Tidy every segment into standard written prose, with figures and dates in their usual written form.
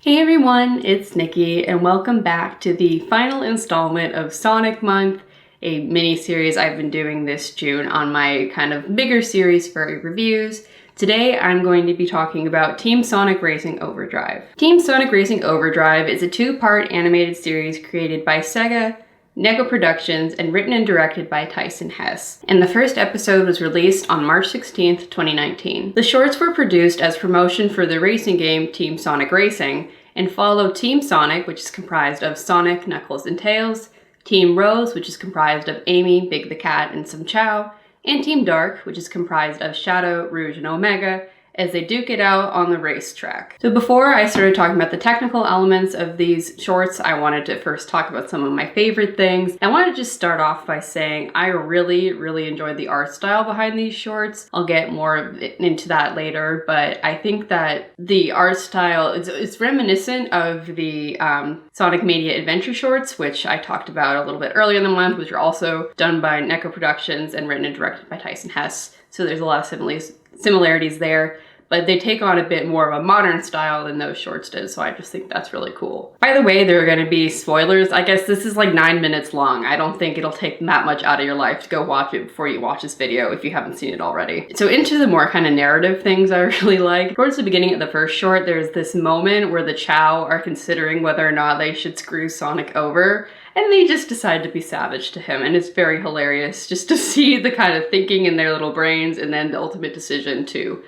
Hey everyone, it's Nikki and welcome back to the final installment of Sonic Month, a mini-series I've been doing this June on my kind of bigger series Furry reviews. Today I'm going to be talking about Team Sonic Racing Overdrive. Team Sonic Racing Overdrive is a two-part animated series created by Sega, Neko Productions, and written and directed by Tyson Hess. And the first episode was released on March 16th, 2019. The shorts were produced as promotion for the racing game Team Sonic Racing, and follow Team Sonic, which is comprised of Sonic, Knuckles, and Tails, Team Rose, which is comprised of Amy, Big the Cat, and some Chow, and Team Dark, which is comprised of Shadow, Rouge, and Omega, as they duke it out on the racetrack. So before I started talking about the technical elements of these shorts, I wanted to first talk about some of my favorite things. I want to just start off by saying I really enjoyed the art style behind these shorts. I'll get more into that later, but I think that the art style is reminiscent of the Sonic Mania Adventure shorts, which I talked about a little bit earlier in the month, which are also done by Neko Productions and written and directed by Tyson Hess. So there's a lot of similarities there, but they take on a bit more of a modern style than those shorts did, so I just think that's really cool. By the way, there are going to be spoilers. I guess this is like 9 minutes long. I don't think it'll take that much out of your life to go watch it before you watch this video if you haven't seen it already. So into the more kind of narrative things I really like. Towards the beginning of the first short, there's this moment where the Chow are considering whether or not they should screw Sonic over, and they just decide to be savage to him, and it's very hilarious just to see the kind of thinking in their little brains and then the ultimate decision to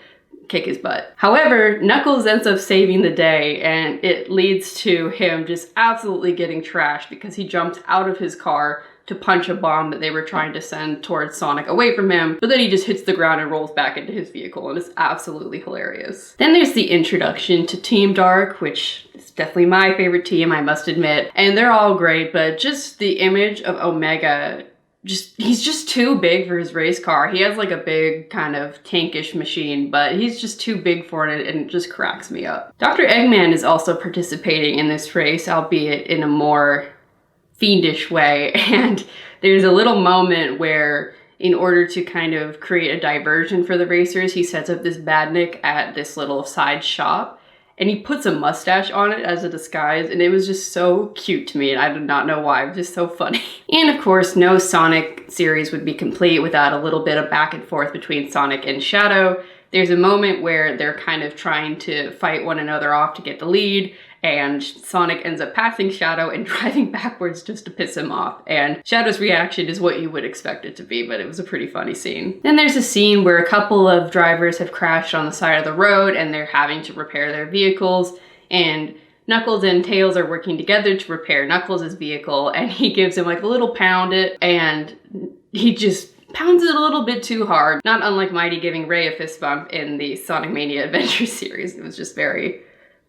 kick his butt. However, Knuckles ends up saving the day, and it leads to him just absolutely getting trashed because he jumps out of his car to punch a bomb that they were trying to send towards Sonic away from him, but then he just hits the ground and rolls back into his vehicle, and it's absolutely hilarious. Then there's the introduction to Team Dark, which is definitely my favorite team, I must admit, and they're all great, but just the image of Omega, he's just too big for his race car. He has like a big kind of tankish machine, but he's just too big for it and it just cracks me up. Dr. Eggman is also participating in this race, albeit in a more fiendish way, and there's a little moment where in order to kind of create a diversion for the racers, he sets up this badnik at this little side shop, and he puts a mustache on it as a disguise, and it was just so cute to me, and I did not know why. It was just so funny. And of course, no Sonic series would be complete without a little bit of back and forth between Sonic and Shadow. There's a moment where they're kind of trying to fight one another off to get the lead, and Sonic ends up passing Shadow and driving backwards just to piss him off. And Shadow's reaction is what you would expect it to be, but it was a pretty funny scene. Then there's a scene where a couple of drivers have crashed on the side of the road and they're having to repair their vehicles, and Knuckles and Tails are working together to repair Knuckles' vehicle, and he gives him like a little pound it, and he just pounds it a little bit too hard, not unlike Mighty giving Ray a fist bump in the Sonic Mania Adventure series. It was just very,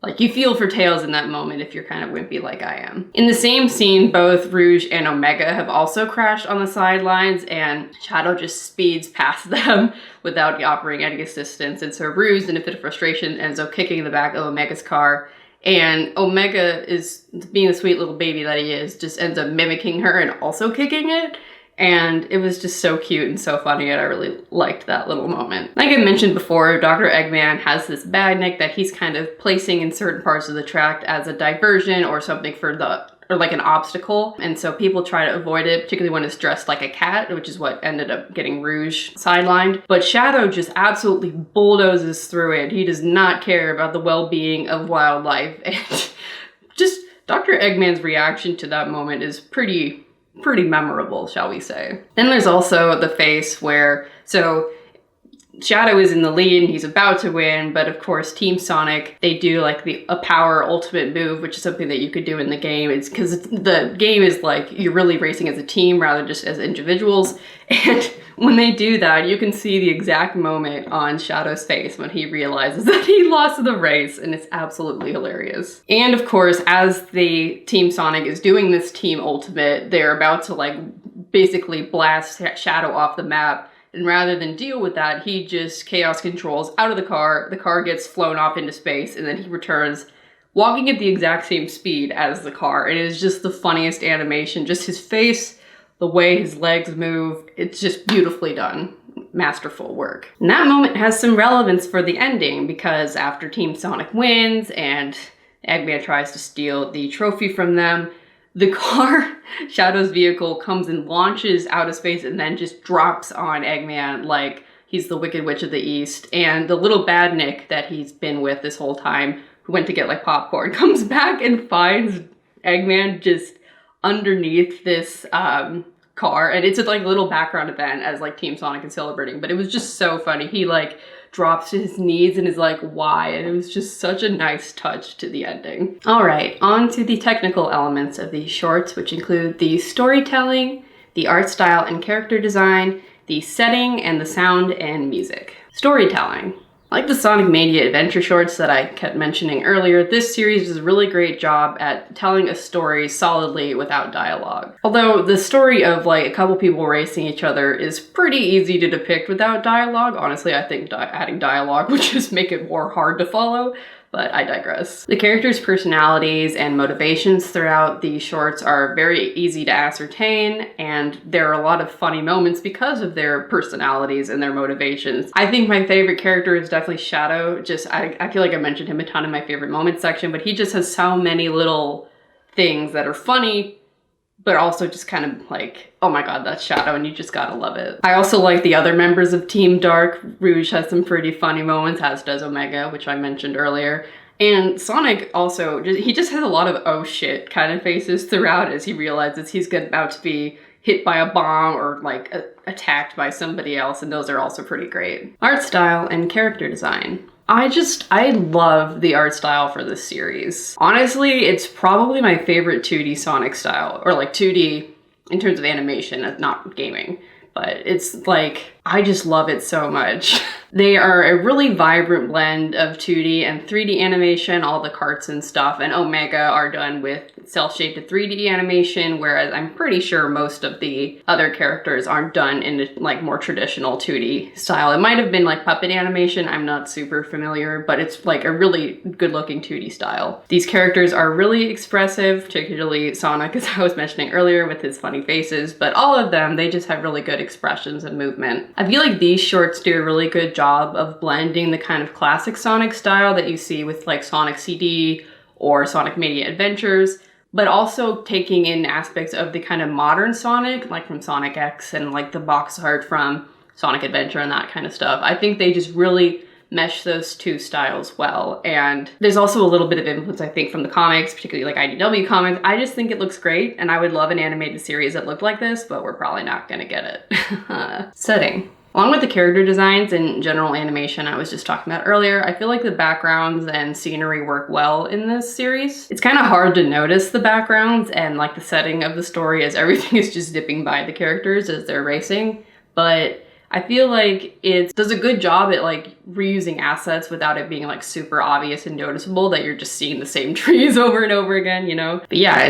like, you feel for Tails in that moment if you're kind of wimpy like I am. In the same scene, both Rouge and Omega have also crashed on the sidelines, and Shadow just speeds past them without offering any assistance, and so Rouge, in a fit of frustration, ends up kicking the back of Omega's car, and Omega, is being the sweet little baby that he is, just ends up mimicking her and also kicking it. And it was just so cute and so funny, and I really liked that little moment. Like I mentioned before, Dr. Eggman has this badnik that he's kind of placing in certain parts of the track as a diversion or something for or like an obstacle. And so people try to avoid it, particularly when it's dressed like a cat, which is what ended up getting Rouge sidelined. But Shadow just absolutely bulldozes through it. He does not care about the well-being of wildlife. And just Dr. Eggman's reaction to that moment is pretty memorable, shall we say. Then there's also the face where, so Shadow is in the lead and he's about to win, but of course Team Sonic, they do like a power ultimate move, which is something that you could do in the game. It's because the game is like you're really racing as a team rather just as individuals, and when they do that, you can see the exact moment on Shadow's face when he realizes that he lost the race, and it's absolutely hilarious. And of course, as the Team Sonic is doing this team ultimate, they're about to like basically blast Shadow off the map, and rather than deal with that, he just chaos controls out of the car gets flown off into space, and then he returns walking at the exact same speed as the car. It is just the funniest animation, just his face, the way his legs move, it's just beautifully done. Masterful work. And that moment has some relevance for the ending, because after Team Sonic wins and Eggman tries to steal the trophy from them. The car, Shadow's vehicle, comes and launches out of space and then just drops on Eggman like he's the Wicked Witch of the East. And the little badnik that he's been with this whole time, who went to get like popcorn, comes back and finds Eggman just underneath this car. And it's like a little background event as like Team Sonic is celebrating. But it was just so funny. He like drops to his knees and is like, why? And it was just such a nice touch to the ending. All right, on to the technical elements of these shorts, which include the storytelling, the art style and character design, the setting, and the sound and music. Storytelling. Like the Sonic Mania adventure shorts that I kept mentioning earlier, this series does a really great job at telling a story solidly without dialogue. Although the story of like a couple people racing each other is pretty easy to depict without dialogue. Honestly, I think adding dialogue would just make it more hard to follow, but I digress. The characters' personalities and motivations throughout these shorts are very easy to ascertain, and there are a lot of funny moments because of their personalities and their motivations. I think my favorite character is definitely Shadow. I feel like I mentioned him a ton in my favorite moments section, but he just has so many little things that are funny, but also just kind of like, oh my god, that's Shadow, and you just gotta love it. I also like the other members of Team Dark. Rouge has some pretty funny moments, as does Omega, which I mentioned earlier. And Sonic also, he just has a lot of oh shit kind of faces throughout as he realizes he's about to be hit by a bomb or like attacked by somebody else, and those are also pretty great. Art style and character design. I love the art style for this series. Honestly, it's probably my favorite 2D Sonic style, or like 2D in terms of animation, not gaming. But it's like, I just love it so much. They are a really vibrant blend of 2D and 3D animation, all the carts and stuff, and Omega are done with cel-shaded 3D animation, whereas I'm pretty sure most of the other characters aren't done in a like more traditional 2D style. It might have been like puppet animation, I'm not super familiar, but it's like a really good looking 2D style. These characters are really expressive, particularly Sonic, as I was mentioning earlier, with his funny faces, but all of them, they just have really good expressions and movement. I feel like these shorts do a really good job of blending the kind of classic Sonic style that you see with like Sonic CD or Sonic Mania Adventures, but also taking in aspects of the kind of modern Sonic, like from Sonic X and like the box art from Sonic Adventure and that kind of stuff. I think they just really mesh those two styles well. And there's also a little bit of influence, I think, from the comics, particularly like IDW comics. I just think it looks great, and I would love an animated series that looked like this, but we're probably not gonna get it. Setting. Along with the character designs and general animation I was just talking about earlier, I feel like the backgrounds and scenery work well in this series. It's kind of hard to notice the backgrounds and like the setting of the story as everything is just zipping by the characters as they're racing, but I feel like it does a good job at like reusing assets without it being like super obvious and noticeable that you're just seeing the same trees over and over again, you know? But yeah,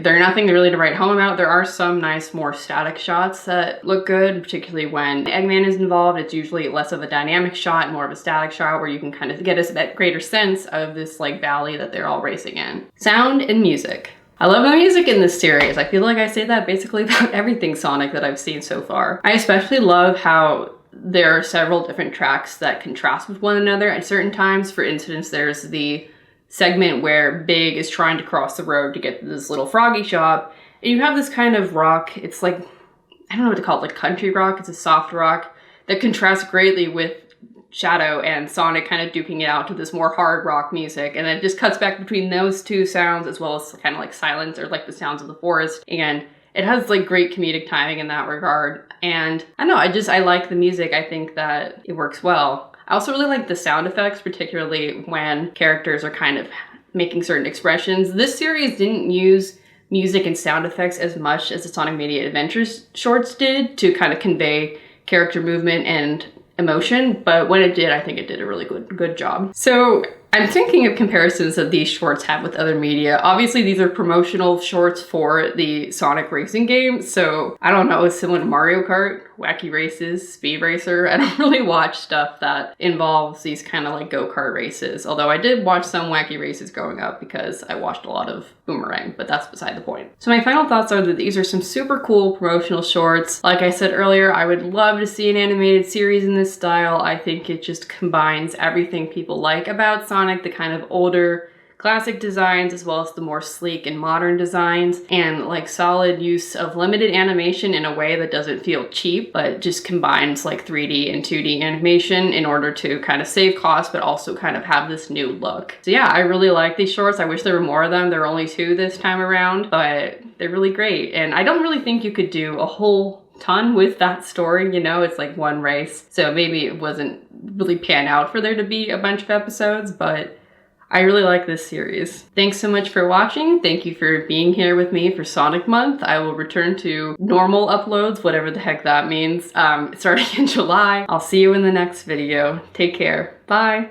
they're nothing really to write home about. There are some nice, more static shots that look good, particularly when Eggman is involved. It's usually less of a dynamic shot and more of a static shot where you can kind of get a greater sense of this like valley that they're all racing in. Sound and music. I love the music in this series. I feel like I say that basically about everything Sonic that I've seen so far. I especially love how there are several different tracks that contrast with one another at certain times. For instance, there's the segment where Big is trying to cross the road to get to this little froggy shop, and you have this kind of rock, it's like, I don't know what to call it, like country rock, it's a soft rock, that contrasts greatly with Shadow and Sonic kind of duking it out to this more hard rock music, and then it just cuts back between those two sounds as well as kind of like silence or like the sounds of the forest, and it has like great comedic timing in that regard. And I don't know, I like the music. I think that it works well. I also really like the sound effects, particularly when characters are kind of making certain expressions. This series didn't use music and sound effects as much as the Sonic Mania Adventures shorts did to kind of convey character movement and emotion, but when it did, I think it did a really good job. So I'm thinking of comparisons that these shorts have with other media. Obviously, these are promotional shorts for the Sonic racing game, so I don't know, it's similar to Mario Kart, Wacky Races, Speed Racer. I don't really watch stuff that involves these kind of like go-kart races, although I did watch some Wacky Races growing up because I watched a lot of Boomerang, but that's beside the point. So my final thoughts are that these are some super cool promotional shorts. Like I said earlier, I would love to see an animated series in this style. I think it just combines everything people like about Sonic, the kind of older classic designs as well as the more sleek and modern designs, and like solid use of limited animation in a way that doesn't feel cheap, but just combines like 3D and 2D animation in order to kind of save cost, but also kind of have this new look. So yeah, I really like these shorts. I wish there were more of them. There are only 2 this time around, but they're really great. And I don't really think you could do a whole ton with that story, you know, it's like one race. So maybe it wasn't really pan out for there to be a bunch of episodes, but I really like this series. Thanks so much for watching. Thank you for being here with me for Sonic Month. I will return to normal uploads, whatever the heck that means, starting in July. I'll see you in the next video. Take care. Bye.